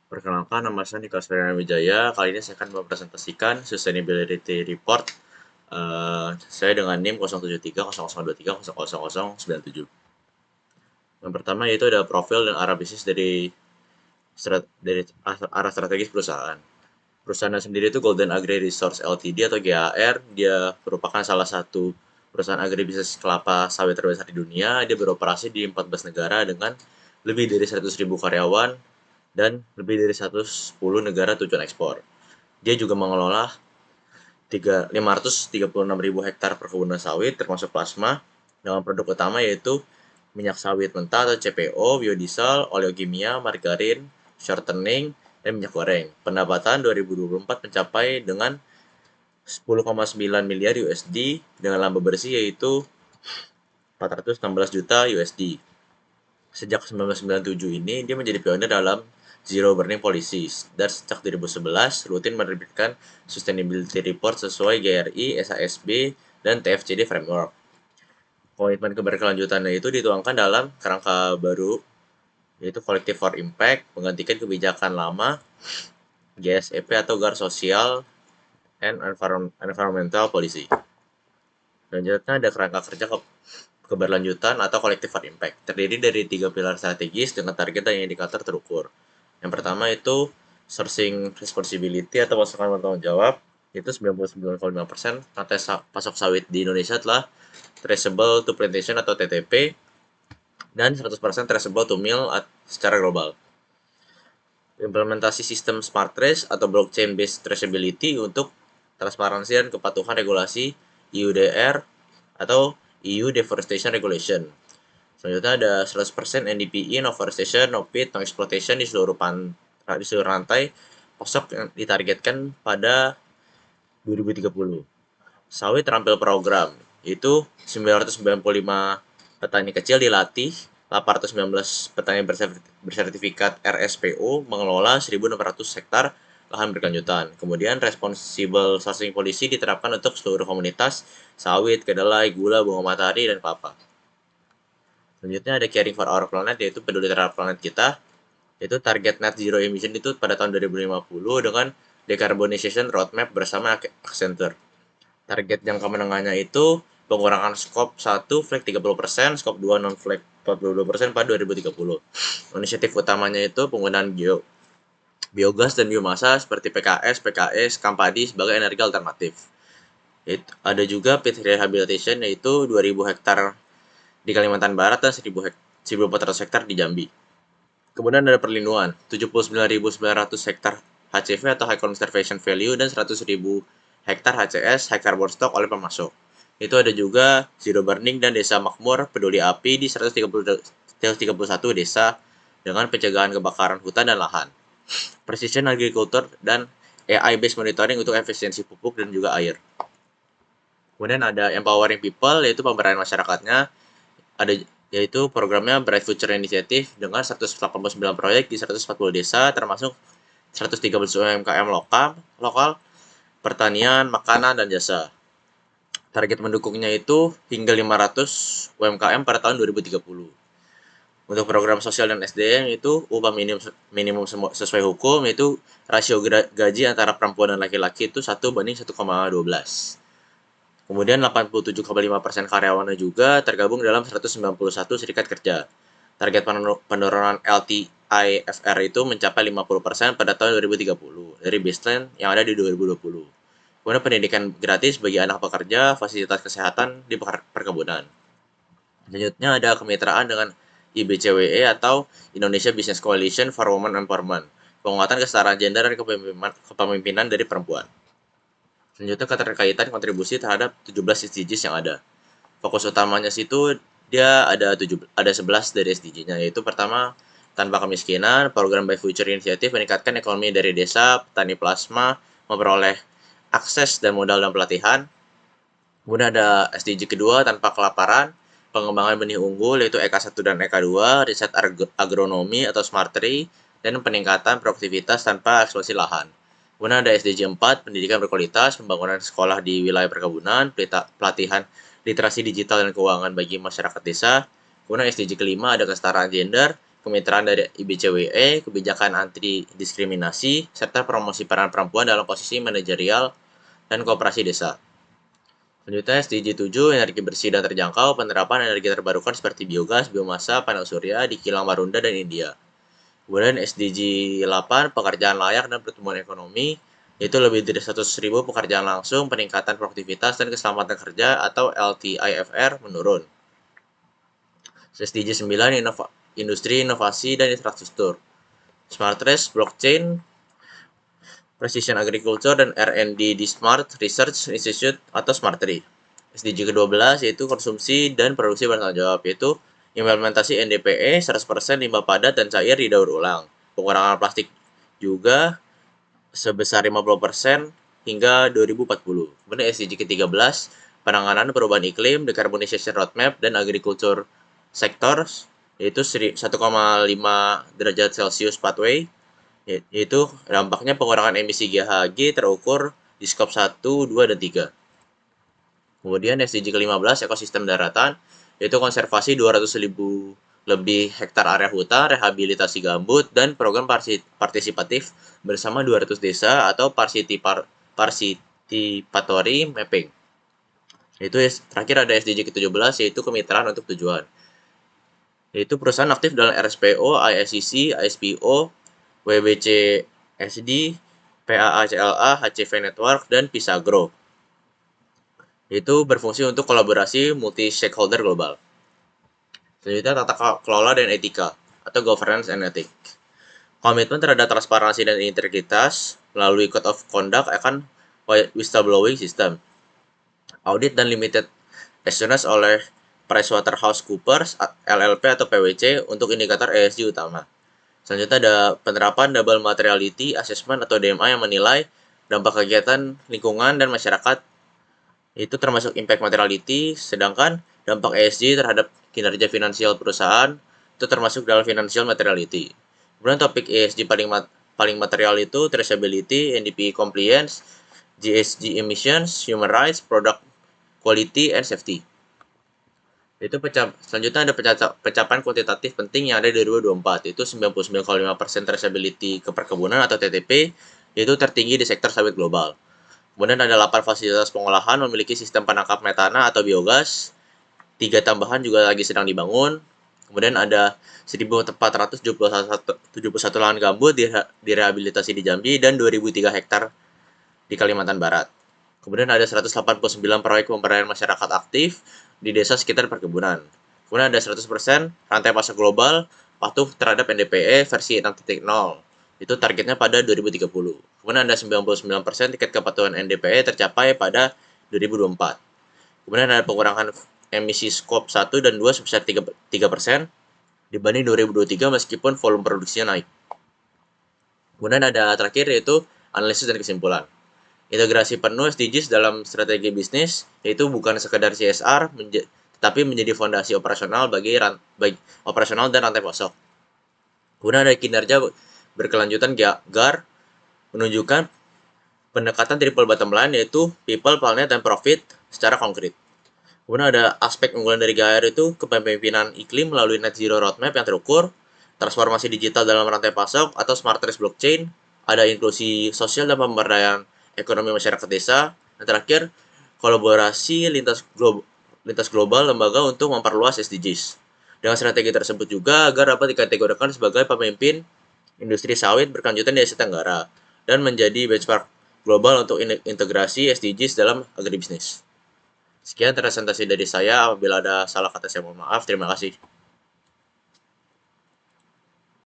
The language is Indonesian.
Perkenalkan, nama saya Nicholas Ferdinand Wijaya. Kali ini saya akan mempresentasikan Sustainability Report saya dengan NIM 0730023000097. Yang pertama yaitu ada profil dan arah bisnis dari arah strategis perusahaan. Perusahaan sendiri itu Golden Agri Resource Ltd atau GAR. Dia merupakan salah satu perusahaan agribisnis kelapa sawit terbesar di dunia. Dia beroperasi di 14 negara dengan lebih dari 100.000 karyawan dan lebih dari 110 negara tujuan ekspor. Dia juga mengelola 536.000 hektar perkebunan sawit termasuk plasma dengan produk utama yaitu minyak sawit mentah atau CPO, biodiesel, oleokimia, margarin, shortening, dan minyak goreng. Pendapatan 2024 mencapai dengan 10,9 miliar USD dengan laba bersih yaitu 416 juta USD. Sejak 1997 ini, dia menjadi pionir dalam Zero Burning Policies, dan sejak 2011 rutin menerbitkan Sustainability Report sesuai GRI, SASB, dan TFCD Framework. Komitmen keberkelanjutannya itu dituangkan dalam kerangka baru, yaitu Collective for Impact, menggantikan kebijakan lama GSEP atau GAR Social and Environmental Policy. Selanjutnya ada kerangka kerja keberlanjutan atau Collective for Impact. Terdiri dari 3 pilar strategis dengan target dan indikator terukur. Yang pertama itu sourcing responsibility atau masukan bertanggung jawab. Itu 99,5% rantai pasok sawit di Indonesia telah traceable to plantation atau TTP dan 100% traceable to mill secara global. Implementasi sistem smart trace atau blockchain based traceability untuk transparansi dan kepatuhan regulasi EUDR atau EU Deforestation Regulation. Selanjutnya ada 100% NDPI, no forestation, no pit, no exploitation di seluruh rantai pasok yang ditargetkan pada 2030. Sawit terampil program, itu 995 petani kecil dilatih, 819 petani bersertifikat RSPO mengelola 1.600 hektar lahan berkelanjutan. Kemudian responsible sourcing policy diterapkan untuk seluruh komunitas sawit, kedelai, gula, bunga matahari, dan kelapa. Selanjutnya ada caring for our planet, yaitu peduli terhadap planet kita, yaitu target net zero emission itu pada tahun 2050 dengan decarbonization roadmap bersama Accenture. Target jangka menengahnya itu pengurangan skop 1 flek 30%, skop 2 non flek 42% pada 2030. Inisiatif utamanya itu penggunaan biogas dan biomasa seperti PKS, Kampadi sebagai energi alternatif. Ada juga pit rehabilitation yaitu 2.000 hektar di Kalimantan Barat dan 1.400 hektar di Jambi. Kemudian ada perlindungan, 79.900 hektar HCV atau High Conservation Value dan 100.000 hektar HCS, High Carbon Stock oleh pemasok. Itu ada juga Zero Burning dan Desa Makmur Peduli Api di 131 desa dengan pencegahan kebakaran hutan dan lahan. Precision Agriculture dan AI-based monitoring untuk efisiensi pupuk dan juga air. Kemudian ada Empowering People, yaitu pemberdayaan masyarakatnya. Ada yaitu programnya Bright Future Initiative dengan 189 proyek di 140 desa termasuk 130 UMKM lokal, pertanian, makanan, dan jasa. Target mendukungnya itu hingga 500 UMKM pada tahun 2030. Untuk program sosial dan SDM itu upah minimum sesuai hukum, yaitu rasio gaji antara perempuan dan laki-laki itu 1:1,12. Kemudian 87,5% karyawannya juga tergabung dalam 191 serikat kerja. Target penurunan LTIFR itu mencapai 50% pada tahun 2030 dari baseline yang ada di 2020. Kemudian pendidikan gratis bagi anak pekerja, fasilitas kesehatan di perkebunan. Selanjutnya ada kemitraan dengan IBCWE atau Indonesia Business Coalition for Women Empowerment, penguatan kesetaraan gender dan kepemimpinan dari perempuan. Selanjutnya keterkaitan kontribusi terhadap 17 SDGs yang ada. Fokus utamanya situ dia ada 11 dari SDG-nya, yaitu pertama tanpa kemiskinan, program By Future Initiative meningkatkan ekonomi dari desa, petani plasma, memperoleh akses dan modal dan pelatihan. Kemudian ada SDG kedua tanpa kelaparan, pengembangan benih unggul yaitu EK1 dan EK2, riset agronomi atau smart tree, dan peningkatan produktivitas tanpa eksploitasi lahan. Kemudian ada SDG 4, pendidikan berkualitas, pembangunan sekolah di wilayah perkebunan, pelatihan literasi digital dan keuangan bagi masyarakat desa. Kemudian SDG kelima ada kesetaraan gender, kemitraan dari IBCWE, kebijakan anti diskriminasi, serta promosi peran perempuan dalam posisi manajerial dan koperasi desa. Selanjutnya SDG 7, energi bersih dan terjangkau, penerapan energi terbarukan seperti biogas, biomasa, panel surya di kilang Marunda dan India. Kemudian SDG 8, pekerjaan layak dan pertumbuhan ekonomi, yaitu lebih dari 100.000 pekerjaan langsung, peningkatan produktivitas dan keselamatan kerja atau LTIFR menurun. SDG 9, industri, inovasi, dan infrastruktur. Smart Race, blockchain, Precision Agriculture, dan R&D di Smart Research Institute atau Smart Tree. SDG ke-12 yaitu konsumsi dan produksi bertanggung jawab, yaitu implementasi NDPE 100% limbah padat dan cair didaur ulang. Pengurangan plastik juga sebesar 50% hingga 2040. Kemudian SDG ke-13 penanganan perubahan iklim, decarbonization roadmap, dan agriculture sector, yaitu 1,5 derajat Celcius pathway, yaitu dampaknya pengurangan emisi GHG terukur di skop 1, 2, dan 3. Kemudian SDG ke-15 ekosistem daratan, yaitu konservasi 200.000 lebih hektar area hutan, rehabilitasi gambut, dan program partisipatif bersama 200 desa atau participatory mapping. Itu terakhir ada SDG ke-17 yaitu kemitraan untuk tujuan. Yaitu perusahaan aktif dalam RSPO, ISCC, ISPO, WBCSD, PAACLA, HCV Network, dan Pisagro. Itu berfungsi untuk kolaborasi multi-stakeholder global. Selanjutnya tata kelola dan etika atau governance and ethics. Komitmen terhadap transparansi dan integritas melalui code of conduct akan whistleblowing system. Audit dan limited assurance oleh PricewaterhouseCoopers, LLP atau PwC untuk indikator ESG utama. Selanjutnya ada penerapan double materiality assessment atau DMA yang menilai dampak kegiatan lingkungan dan masyarakat, itu termasuk impact materiality, sedangkan dampak ESG terhadap kinerja finansial perusahaan itu termasuk dalam financial materiality. Kemudian topik ESG paling material itu traceability, NDP compliance, GHG emissions, human rights, product quality, and safety. Itu selanjutnya ada pencapaian kuantitatif penting yang ada di 2024, itu 99,5% traceability ke perkebunan atau TTP, yaitu tertinggi di sektor sawit global. Kemudian ada 8 fasilitas pengolahan memiliki sistem penangkap metana atau biogas, 3 tambahan juga lagi sedang dibangun. Kemudian ada 1.471 lahan gambut direhabilitasi di Jambi dan 2.003 hektar di Kalimantan Barat. Kemudian ada 189 proyek pemberdayaan masyarakat aktif di desa sekitar perkebunan. Kemudian ada 100% rantai pasok global patuh terhadap NDPE versi 6.0. Itu targetnya pada 2030. Kemudian ada 99% tingkat kepatuhan NDPE tercapai pada 2024. Kemudian ada pengurangan emisi skop 1 dan 2 sebesar 3% dibanding 2023 meskipun volume produksinya naik. Kemudian ada terakhir yaitu analisis dan kesimpulan. Integrasi penuh SDGs dalam strategi bisnis, yaitu bukan sekedar CSR, tetapi menjadi fondasi operasional bagi operasional dan rantai pasok. Kemudian ada kinerja berkelanjutan GAR, menunjukkan pendekatan triple bottom line, yaitu people, planet, dan profit secara konkret. Kemudian ada aspek unggulan dari GAR itu kepemimpinan iklim melalui net zero roadmap yang terukur, transformasi digital dalam rantai pasok atau smart trace blockchain, ada inklusi sosial dan pemberdayaan ekonomi masyarakat desa, dan terakhir kolaborasi lintas global lembaga untuk memperluas SDGs. Dengan strategi tersebut juga agar dapat dikategorikan sebagai pemimpin industri sawit berkelanjutan di Asia Tenggara dan menjadi benchmark global untuk integrasi SDGs dalam agribisnis. Sekian presentasi dari saya. Apabila ada salah kata saya mohon maaf. Terima kasih.